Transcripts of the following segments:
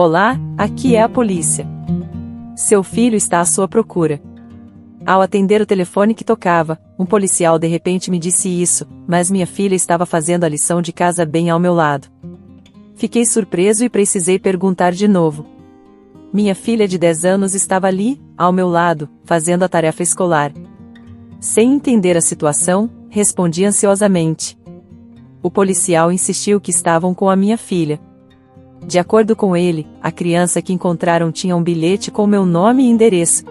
Olá, aqui é a polícia. Seu filho está à sua procura. Ao atender o telefone que tocava, um policial de repente me disse isso, mas minha filha estava fazendo a lição de casa bem ao meu lado. Fiquei surpreso e precisei perguntar de novo. Minha filha de 10 anos estava ali, ao meu lado, fazendo a tarefa escolar. Sem entender a situação, respondi ansiosamente. O policial insistiu que estavam com a minha filha. De acordo com ele, a criança que encontraram tinha um bilhete com meu nome e endereço.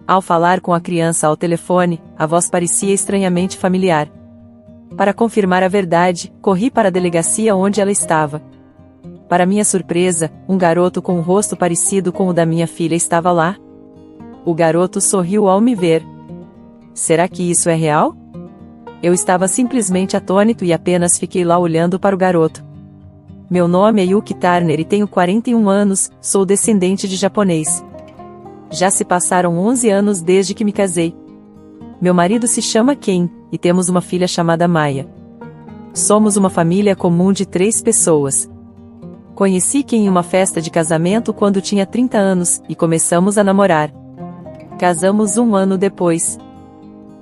Ao falar com a criança ao telefone, a voz parecia estranhamente familiar. Para confirmar a verdade, corri para a delegacia onde ela estava. Para minha surpresa, um garoto com um rosto parecido com o da minha filha estava lá. O garoto sorriu ao me ver. Será que isso é real? Eu estava simplesmente atônito e apenas fiquei lá olhando para o garoto. Meu nome é Yuki Turner e tenho 41 anos, sou descendente de japonês. Já se passaram 11 anos desde que me casei. Meu marido se chama Ken, e temos uma filha chamada Maya. Somos uma família comum de 3 pessoas. Conheci Ken em uma festa de casamento quando tinha 30 anos, e começamos a namorar. Casamos 1 ano depois.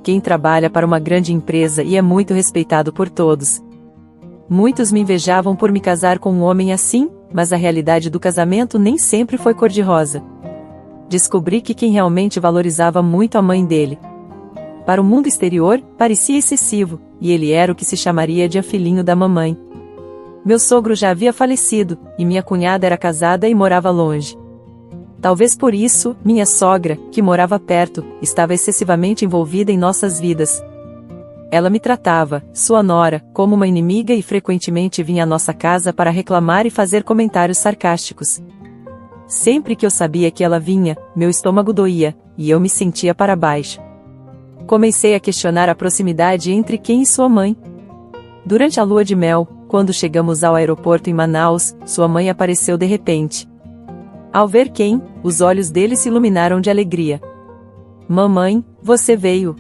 Ken trabalha para uma grande empresa e é muito respeitado por todos. Muitos me invejavam por me casar com um homem assim, mas a realidade do casamento nem sempre foi cor-de-rosa. Descobri que Ken realmente valorizava muito a mãe dele. Para o mundo exterior, parecia excessivo, e ele era o que se chamaria de filhinho da mamãe. Meu sogro já havia falecido, e minha cunhada era casada e morava longe. Talvez por isso, minha sogra, que morava perto, estava excessivamente envolvida em nossas vidas. Ela me tratava, sua nora, como uma inimiga e frequentemente vinha à nossa casa para reclamar e fazer comentários sarcásticos. Sempre que eu sabia que ela vinha, meu estômago doía, e eu me sentia para baixo. Comecei a questionar a proximidade entre Ken e sua mãe. Durante a lua de mel, quando chegamos ao aeroporto em Manaus, sua mãe apareceu de repente. Ao ver Ken, os olhos dele se iluminaram de alegria. Mamãe, você veio.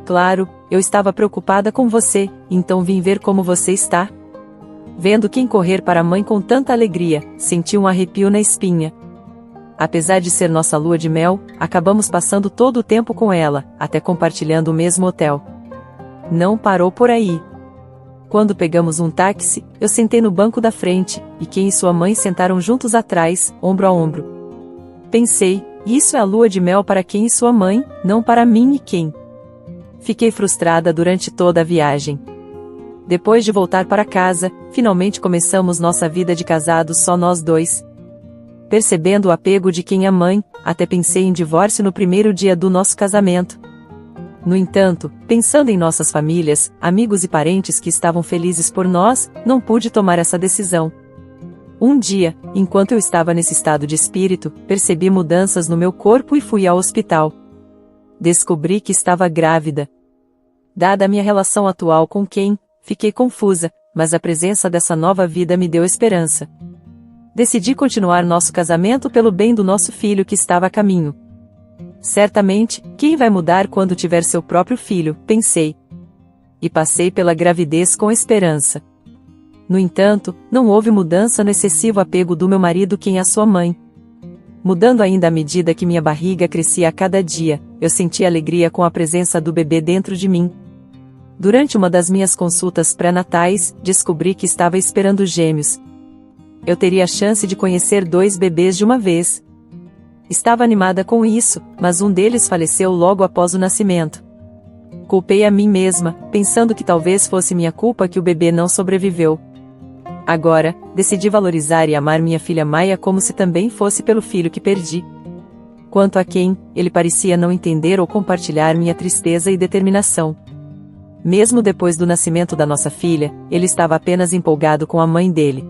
Claro, eu estava preocupada com você, então vim ver como você está. Vendo Ken correr para a mãe com tanta alegria, senti um arrepio na espinha. Apesar de ser nossa lua de mel, acabamos passando todo o tempo com ela, até compartilhando o mesmo hotel. Não parou por aí. Quando pegamos um táxi, eu sentei no banco da frente, e Ken e sua mãe sentaram juntos atrás, ombro a ombro. Pensei, isso é a lua de mel para Ken e sua mãe, não para mim e Ken. Fiquei frustrada durante toda a viagem. Depois de voltar para casa, finalmente começamos nossa vida de casados só nós dois. Percebendo o apego de Ken à mãe, até pensei em divórcio no primeiro dia do nosso casamento. No entanto, pensando em nossas famílias, amigos e parentes que estavam felizes por nós, não pude tomar essa decisão. Um dia, enquanto eu estava nesse estado de espírito, percebi mudanças no meu corpo e fui ao hospital. Descobri que estava grávida. Dada a minha relação atual com Ken, fiquei confusa, mas a presença dessa nova vida me deu esperança. Decidi continuar nosso casamento pelo bem do nosso filho que estava a caminho. Certamente, Ken vai mudar quando tiver seu próprio filho, pensei. E passei pela gravidez com esperança. No entanto, não houve mudança no excessivo apego do meu marido Ken à sua mãe. Mudando ainda à medida que minha barriga crescia a cada dia, eu senti alegria com a presença do bebê dentro de mim. Durante uma das minhas consultas pré-natais, descobri que estava esperando gêmeos. Eu teria a chance de conhecer 2 bebês de uma vez. Estava animada com isso, mas um deles faleceu logo após o nascimento. Culpei a mim mesma, pensando que talvez fosse minha culpa que o bebê não sobreviveu. Agora, decidi valorizar e amar minha filha Maya como se também fosse pelo filho que perdi. Quanto a Ken, ele parecia não entender ou compartilhar minha tristeza e determinação. Mesmo depois do nascimento da nossa filha, ele estava apenas empolgado com a mãe dele.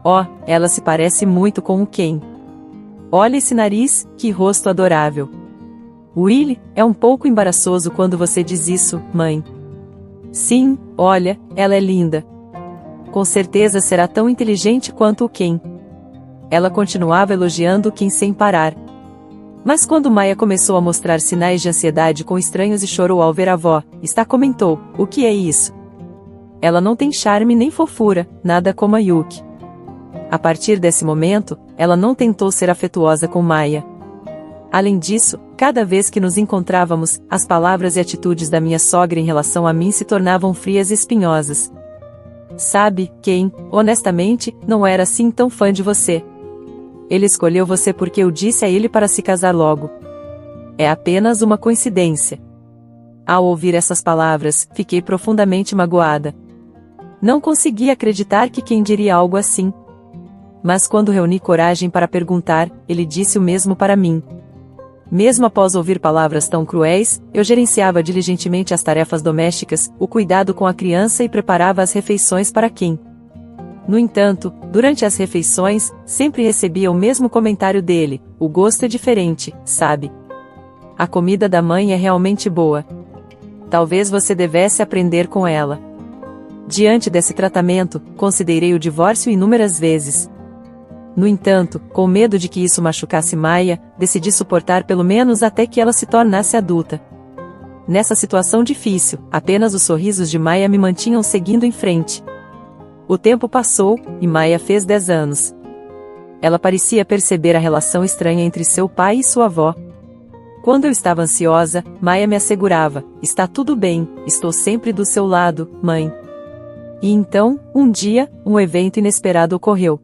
Oh, ela se parece muito com o Ken. Olha esse nariz, que rosto adorável. Willie, é um pouco embaraçoso quando você diz isso, mãe. Sim, olha, ela é linda. Com certeza será tão inteligente quanto o Ken. Ela continuava elogiando o Ken sem parar. Mas quando Maya começou a mostrar sinais de ansiedade com estranhos e chorou ao ver a avó, comentou, o que é isso? Ela não tem charme nem fofura, nada como a Yuki. A partir desse momento, ela não tentou ser afetuosa com Maia. Além disso, cada vez que nos encontrávamos, as palavras e atitudes da minha sogra em relação a mim se tornavam frias e espinhosas. Sabe, Ken, honestamente, não era assim tão fã de você. Ele escolheu você porque eu disse a ele para se casar logo. É apenas uma coincidência. Ao ouvir essas palavras, fiquei profundamente magoada. Não consegui acreditar que Ken diria algo assim. Mas quando reuni coragem para perguntar, ele disse o mesmo para mim. Mesmo após ouvir palavras tão cruéis, eu gerenciava diligentemente as tarefas domésticas, o cuidado com a criança e preparava as refeições para Ken. No entanto, durante as refeições, sempre recebia o mesmo comentário dele: o gosto é diferente, sabe? A comida da mãe é realmente boa. Talvez você devesse aprender com ela. Diante desse tratamento, considerei o divórcio inúmeras vezes. No entanto, com medo de que isso machucasse Maia, decidi suportar pelo menos até que ela se tornasse adulta. Nessa situação difícil, apenas os sorrisos de Maia me mantinham seguindo em frente. O tempo passou, e Maia fez 10 anos. Ela parecia perceber a relação estranha entre seu pai e sua avó. Quando eu estava ansiosa, Maia me assegurava: está tudo bem, estou sempre do seu lado, mãe. E então, um dia, um evento inesperado ocorreu.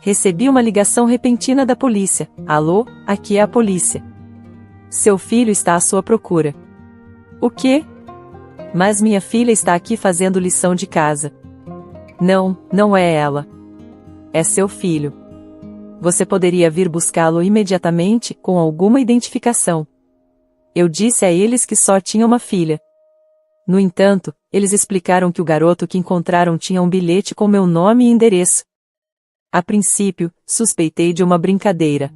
Recebi uma ligação repentina da polícia. Alô, aqui é a polícia. Seu filho está à sua procura. O quê? Mas minha filha está aqui fazendo lição de casa. Não, não é ela. É seu filho. Você poderia vir buscá-lo imediatamente, com alguma identificação. Eu disse a eles que só tinha uma filha. No entanto, eles explicaram que o garoto que encontraram tinha um bilhete com meu nome e endereço. A princípio, suspeitei de uma brincadeira.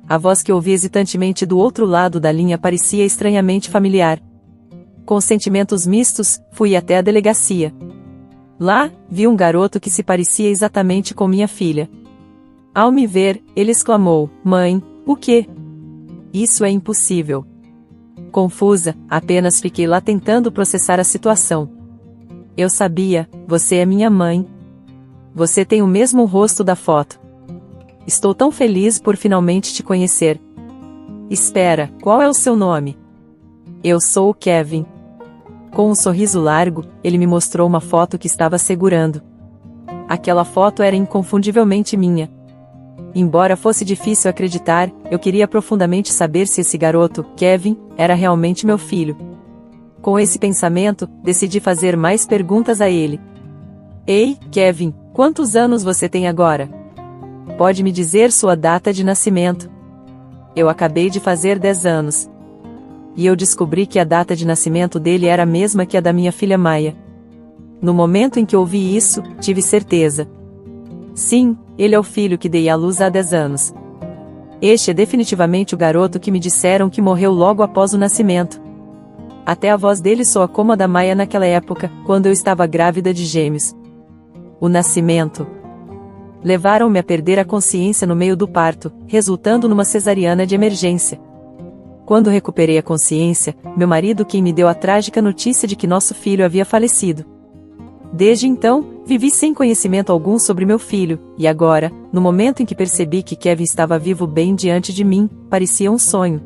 A voz que ouvi hesitantemente do outro lado da linha parecia estranhamente familiar. Com sentimentos mistos, fui até a delegacia. Lá, vi um garoto que se parecia exatamente com minha filha. Ao me ver, ele exclamou: mãe, o quê? Isso é impossível. Confusa, apenas fiquei lá tentando processar a situação. Eu sabia, você é minha mãe. Você tem o mesmo rosto da foto. Estou tão feliz por finalmente te conhecer. Espera, qual é o seu nome? Eu sou o Kevin. Com um sorriso largo, ele me mostrou uma foto que estava segurando. Aquela foto era inconfundivelmente minha. Embora fosse difícil acreditar, eu queria profundamente saber se esse garoto, Kevin, era realmente meu filho. Com esse pensamento, decidi fazer mais perguntas a ele. Ei, Kevin, quantos anos você tem agora? Pode me dizer sua data de nascimento? Eu acabei de fazer 10 anos. E eu descobri que a data de nascimento dele era a mesma que a da minha filha Maia. No momento em que ouvi isso, tive certeza. Sim, ele é o filho que dei à luz há 10 anos. Este é definitivamente o garoto que me disseram que morreu logo após o nascimento. Até a voz dele soa como a da Maia naquela época, quando eu estava grávida de gêmeos. O nascimento. Levaram-me a perder a consciência no meio do parto, resultando numa cesariana de emergência. Quando recuperei a consciência, meu marido quem me deu a trágica notícia de que nosso filho havia falecido. Desde então, vivi sem conhecimento algum sobre meu filho, e agora, no momento em que percebi que Kevin estava vivo bem diante de mim, parecia um sonho.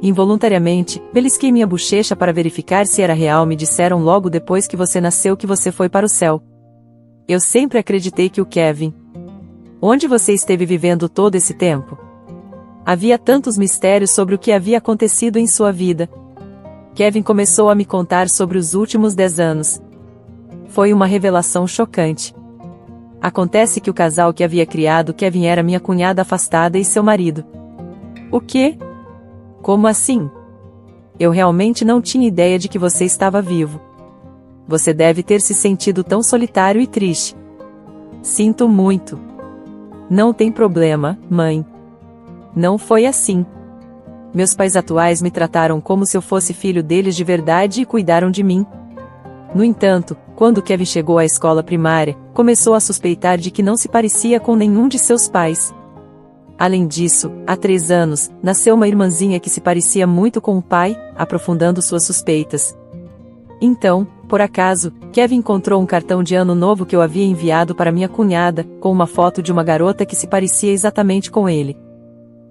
Involuntariamente, belisquei minha bochecha para verificar se era real. Me disseram logo depois que você nasceu que você foi para o céu. Eu sempre acreditei que o Kevin. Onde você esteve vivendo todo esse tempo? Havia tantos mistérios sobre o que havia acontecido em sua vida. Kevin começou a me contar sobre os últimos 10 anos. Foi uma revelação chocante. Acontece que o casal que havia criado Kevin era minha cunhada afastada e seu marido. O quê? Como assim? Eu realmente não tinha ideia de que você estava vivo. Você deve ter se sentido tão solitário e triste. Sinto muito. Não tem problema, mãe. Não foi assim. Meus pais atuais me trataram como se eu fosse filho deles de verdade e cuidaram de mim. No entanto, quando Kevin chegou à escola primária, começou a suspeitar de que não se parecia com nenhum de seus pais. Além disso, há 3 anos, nasceu uma irmãzinha que se parecia muito com o pai, aprofundando suas suspeitas. Então, por acaso, Kevin encontrou um cartão de ano novo que eu havia enviado para minha cunhada, com uma foto de uma garota que se parecia exatamente com ele.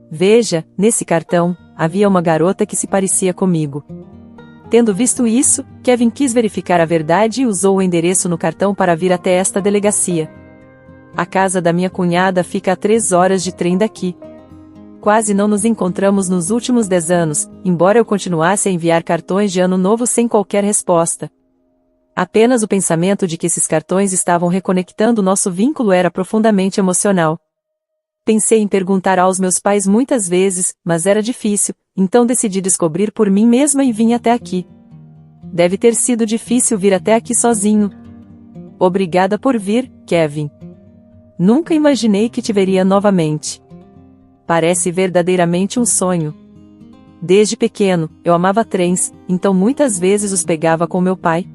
Veja, nesse cartão, havia uma garota que se parecia comigo. Tendo visto isso, Kevin quis verificar a verdade e usou o endereço no cartão para vir até esta delegacia. A casa da minha cunhada fica a 3 horas de trem daqui. Quase não nos encontramos nos últimos 10 anos, embora eu continuasse a enviar cartões de ano novo sem qualquer resposta. Apenas o pensamento de que esses cartões estavam reconectando nosso vínculo era profundamente emocional. Pensei em perguntar aos meus pais muitas vezes, mas era difícil, então decidi descobrir por mim mesma e vim até aqui. Deve ter sido difícil vir até aqui sozinho. Obrigada por vir, Kevin. Nunca imaginei que te veria novamente. Parece verdadeiramente um sonho. Desde pequeno, eu amava trens, então muitas vezes os pegava com meu pai.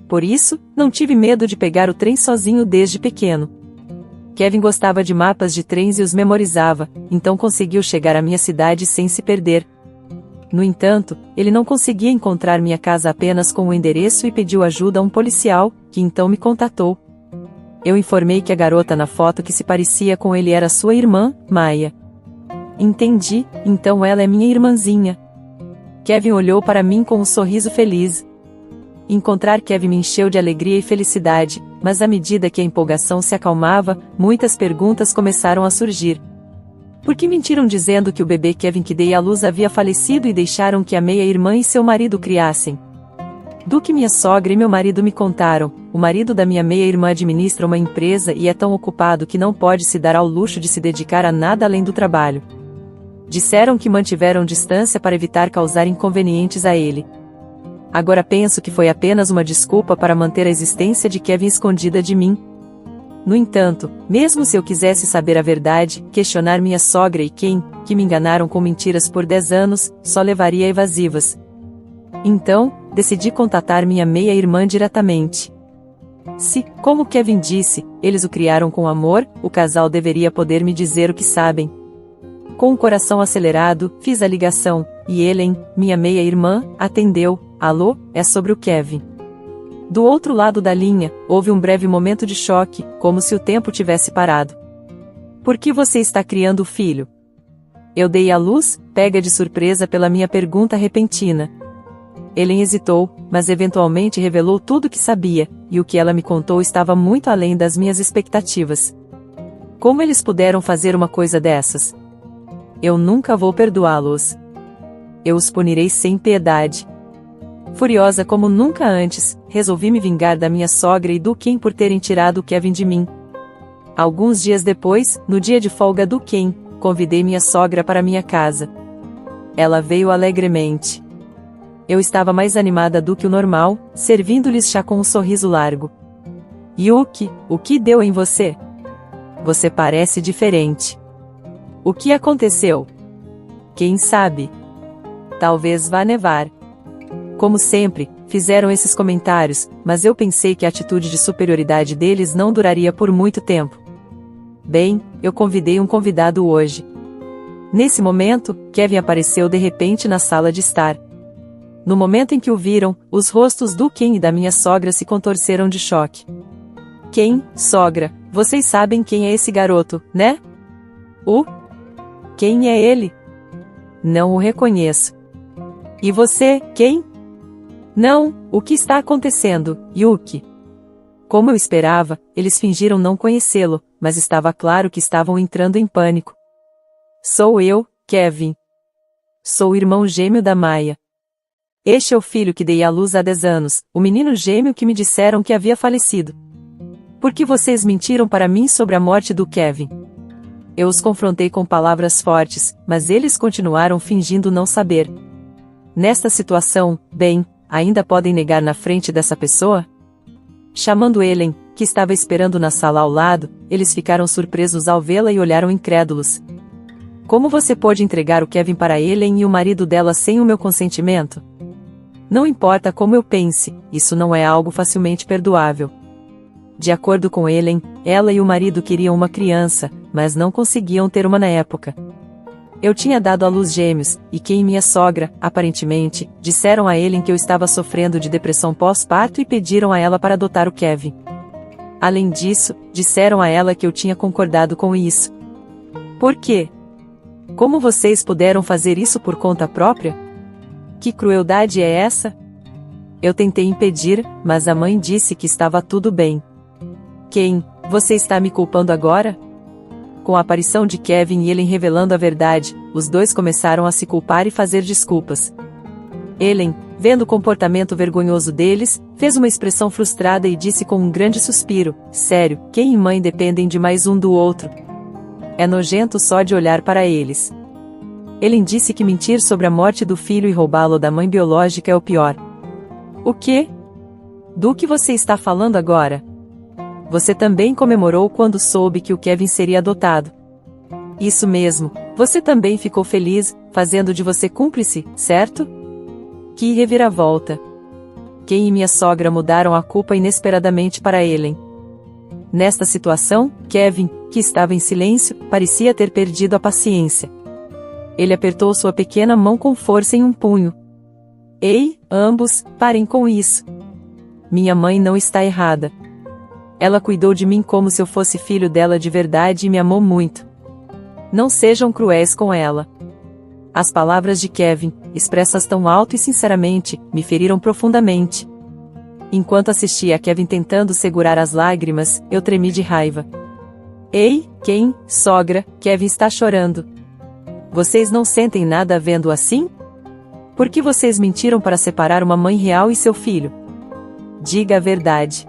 Por isso, não tive medo de pegar o trem sozinho desde pequeno. Kevin gostava de mapas de trens e os memorizava, então conseguiu chegar à minha cidade sem se perder. No entanto, ele não conseguia encontrar minha casa apenas com o endereço e pediu ajuda a um policial, que então me contatou. Eu informei que a garota na foto que se parecia com ele era sua irmã, Maya. Entendi, então ela é minha irmãzinha. Kevin olhou para mim com um sorriso feliz. Encontrar Kevin me encheu de alegria e felicidade, mas à medida que a empolgação se acalmava, muitas perguntas começaram a surgir. Por que mentiram dizendo que o bebê Kevin que dei à luz havia falecido e deixaram que a meia-irmã e seu marido criassem? Do que minha sogra e meu marido me contaram, o marido da minha meia-irmã administra uma empresa e é tão ocupado que não pode se dar ao luxo de se dedicar a nada além do trabalho. Disseram que mantiveram distância para evitar causar inconvenientes a ele. Agora penso que foi apenas uma desculpa para manter a existência de Kevin escondida de mim. No entanto, mesmo se eu quisesse saber a verdade, questionar minha sogra e quem, que me enganaram com mentiras por 10 anos, só levaria a evasivas. Então, decidi contatar minha meia-irmã diretamente. Se, como Kevin disse, eles o criaram com amor, o casal deveria poder me dizer o que sabem. Com o coração acelerado, fiz a ligação, e Ellen, minha meia-irmã, atendeu. Alô, é sobre o Kevin. Do outro lado da linha, houve um breve momento de choque, como se o tempo tivesse parado. Por que você está criando o filho? Eu dei à luz, pega de surpresa pela minha pergunta repentina. Ellen hesitou, mas eventualmente revelou tudo o que sabia, e o que ela me contou estava muito além das minhas expectativas. Como eles puderam fazer uma coisa dessas? Eu nunca vou perdoá-los. Eu os punirei sem piedade. Furiosa como nunca antes, resolvi me vingar da minha sogra e do Ken por terem tirado o Kevin de mim. Alguns dias depois, no dia de folga do Ken, convidei minha sogra para minha casa. Ela veio alegremente. Eu estava mais animada do que o normal, servindo-lhes chá com um sorriso largo. Yuki, o que deu em você? Você parece diferente. O que aconteceu? Quem sabe? Talvez vá nevar. Como sempre, fizeram esses comentários, mas eu pensei que a atitude de superioridade deles não duraria por muito tempo. Bem, eu convidei um convidado hoje. Nesse momento, Kevin apareceu de repente na sala de estar. No momento em que o viram, os rostos do Ken e da minha sogra se contorceram de choque. Ken, sogra, vocês sabem quem é esse garoto, né? Quem é ele? Não o reconheço. E você, quem? Não, o que está acontecendo, Yuki? Como eu esperava, eles fingiram não conhecê-lo, mas estava claro que estavam entrando em pânico. Sou eu, Kevin. Sou o irmão gêmeo da Maya. Este é o filho que dei à luz há 10 anos, o menino gêmeo que me disseram que havia falecido. Por que vocês mentiram para mim sobre a morte do Kevin? Eu os confrontei com palavras fortes, mas eles continuaram fingindo não saber. Nesta situação, bem, ainda podem negar na frente dessa pessoa? Chamando Ellen, que estava esperando na sala ao lado, eles ficaram surpresos ao vê-la e olharam incrédulos. Como você pôde entregar o Kevin para Ellen e o marido dela sem o meu consentimento? Não importa como eu pense, isso não é algo facilmente perdoável. De acordo com Ellen, ela e o marido queriam uma criança, mas não conseguiam ter uma na época. Eu tinha dado à luz gêmeos, e Ken e minha sogra, aparentemente, disseram a Ellen que eu estava sofrendo de depressão pós-parto e pediram a ela para adotar o Kevin. Além disso, disseram a ela que eu tinha concordado com isso. Por quê? Como vocês puderam fazer isso por conta própria? Que crueldade é essa? Eu tentei impedir, mas a mãe disse que estava tudo bem. Ken, você está me culpando agora? Com a aparição de Kevin e Ellen revelando a verdade, os dois começaram a se culpar e fazer desculpas. Ellen, vendo o comportamento vergonhoso deles, fez uma expressão frustrada e disse com um grande suspiro: sério, Ken e mãe dependem demais um do outro. É nojento só de olhar para eles. Ellen disse que mentir sobre a morte do filho e roubá-lo da mãe biológica é o pior. O quê? Do que você está falando agora? Você também comemorou quando soube que o Kevin seria adotado. Isso mesmo, você também ficou feliz, fazendo de você cúmplice, certo? Que reviravolta. Ken e minha sogra mudaram a culpa inesperadamente para Ellen. Nesta situação, Kevin, que estava em silêncio, parecia ter perdido a paciência. Ele apertou sua pequena mão com força em um punho. Ei, ambos, parem com isso. Minha mãe não está errada. Ela cuidou de mim como se eu fosse filho dela de verdade e me amou muito. Não sejam cruéis com ela. As palavras de Kevin, expressas tão alto e sinceramente, me feriram profundamente. Enquanto assistia a Kevin tentando segurar as lágrimas, eu tremi de raiva. Ei, Ken, sogra, Kevin está chorando. Vocês não sentem nada vendo assim? Por que vocês mentiram para separar uma mãe real e seu filho? Diga a verdade.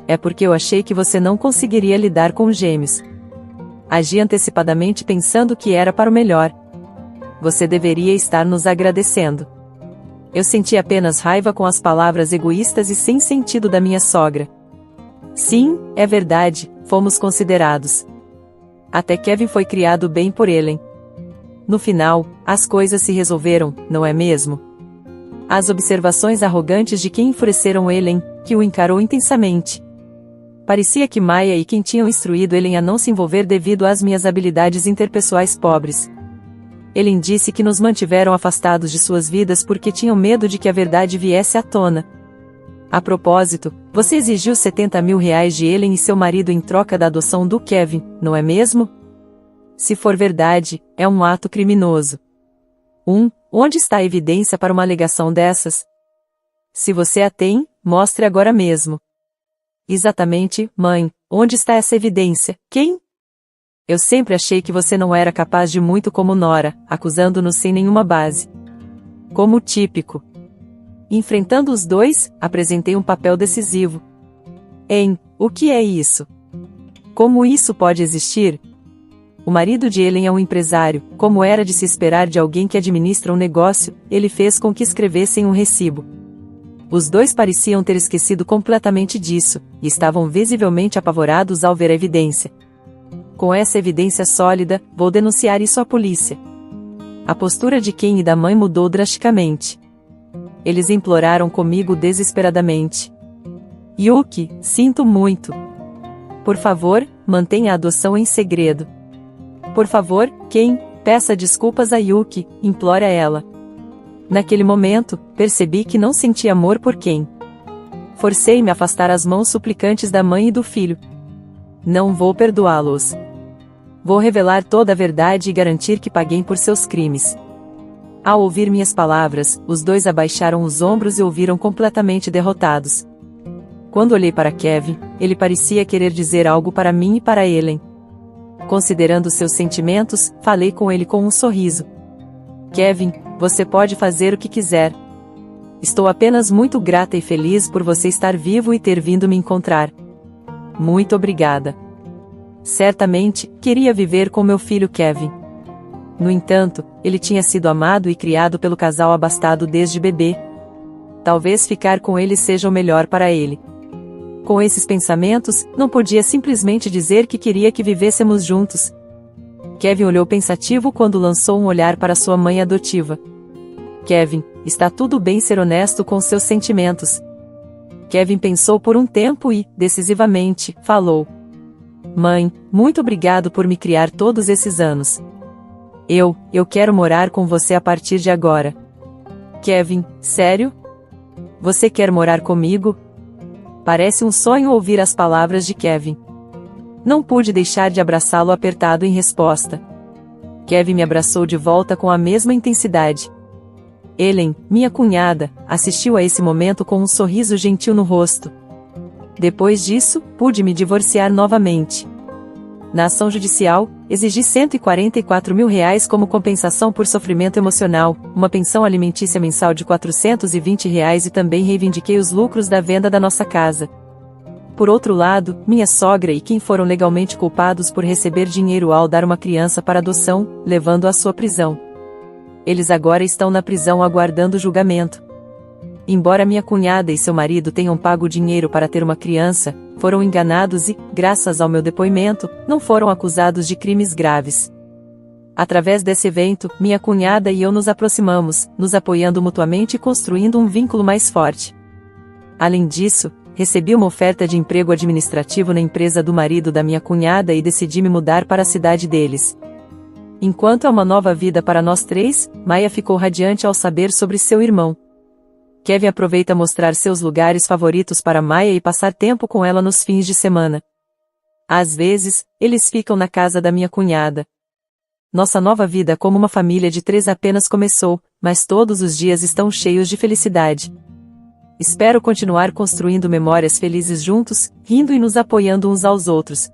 É porque eu achei que você não conseguiria lidar com os gêmeos. Agi antecipadamente pensando que era para o melhor. Você deveria estar nos agradecendo. Eu senti apenas raiva com as palavras egoístas e sem sentido da minha sogra. Sim, é verdade, fomos considerados. Até Kevin foi criado bem por Ellen. No final, as coisas se resolveram, não é mesmo? As observações arrogantes de Ken enfureceram Ellen, que o encarou intensamente. Parecia que Maya e Ken tinham instruído Ellen a não se envolver devido às minhas habilidades interpessoais pobres. Ellen disse que nos mantiveram afastados de suas vidas porque tinham medo de que a verdade viesse à tona. A propósito, você exigiu R$70 mil de Ellen e seu marido em troca da adoção do Kevin, não é mesmo? Se for verdade, é um ato criminoso. Onde está a evidência para uma alegação dessas? Se você a tem, mostre agora mesmo. Exatamente, mãe, onde está essa evidência, Ken? Eu sempre achei que você não era capaz de muito como Nora, acusando-nos sem nenhuma base. Como típico. Enfrentando os dois, apresentei um papel decisivo. O que é isso? Como isso pode existir? O marido de Ellen é um empresário, como era de se esperar de alguém que administra um negócio, ele fez com que escrevessem um recibo. Os dois pareciam ter esquecido completamente disso, e estavam visivelmente apavorados ao ver a evidência. Com essa evidência sólida, vou denunciar isso à polícia. A postura de Ken e da mãe mudou drasticamente. Eles imploraram comigo desesperadamente. Yuki, sinto muito. Por favor, mantenha a adoção em segredo. Por favor, Ken, peça desculpas a Yuki, implora ela. Naquele momento, percebi que não sentia amor por Ken. Forcei-me a afastar as mãos suplicantes da mãe e do filho. Não vou perdoá-los. Vou revelar toda a verdade e garantir que paguei por seus crimes. Ao ouvir minhas palavras, os dois abaixaram os ombros e ouviram completamente derrotados. Quando olhei para Kevin, ele parecia querer dizer algo para mim e para Ellen. Considerando seus sentimentos, falei com ele com um sorriso. Kevin, você pode fazer o que quiser. Estou apenas muito grata e feliz por você estar vivo e ter vindo me encontrar. Muito obrigada. Certamente, queria viver com meu filho Kevin. No entanto, ele tinha sido amado e criado pelo casal abastado desde bebê. Talvez ficar com ele seja o melhor para ele. Com esses pensamentos, não podia simplesmente dizer que queria que vivêssemos juntos. Kevin olhou pensativo quando lançou um olhar para sua mãe adotiva. Kevin, está tudo bem ser honesto com seus sentimentos. Kevin pensou por um tempo e, decisivamente, falou. Mãe, muito obrigado por me criar todos esses anos. Eu quero morar com você a partir de agora. Kevin, sério? Você quer morar comigo? Parece um sonho ouvir as palavras de Kevin. Não pude deixar de abraçá-lo apertado em resposta. Kevin me abraçou de volta com a mesma intensidade. Ellen, minha cunhada, assistiu a esse momento com um sorriso gentil no rosto. Depois disso, pude me divorciar novamente. Na ação judicial, exigi R$ 144 mil como compensação por sofrimento emocional, uma pensão alimentícia mensal de R$ 420 e também reivindiquei os lucros da venda da nossa casa. Por outro lado, minha sogra e quem foram legalmente culpados por receber dinheiro ao dar uma criança para adoção, levando-a à sua prisão. Eles agora estão na prisão aguardando julgamento. Embora minha cunhada e seu marido tenham pago dinheiro para ter uma criança, foram enganados e, graças ao meu depoimento, não foram acusados de crimes graves. Através desse evento, minha cunhada e eu nos aproximamos, nos apoiando mutuamente e construindo um vínculo mais forte. Além disso, recebi uma oferta de emprego administrativo na empresa do marido da minha cunhada e decidi me mudar para a cidade deles. Enquanto é uma nova vida para nós três, Maya ficou radiante ao saber sobre seu irmão. Kevin aproveita mostrar seus lugares favoritos para Maya e passar tempo com ela nos fins de semana. Às vezes, eles ficam na casa da minha cunhada. Nossa nova vida como uma família de 3 apenas começou, mas todos os dias estão cheios de felicidade. Espero continuar construindo memórias felizes juntos, rindo e nos apoiando uns aos outros.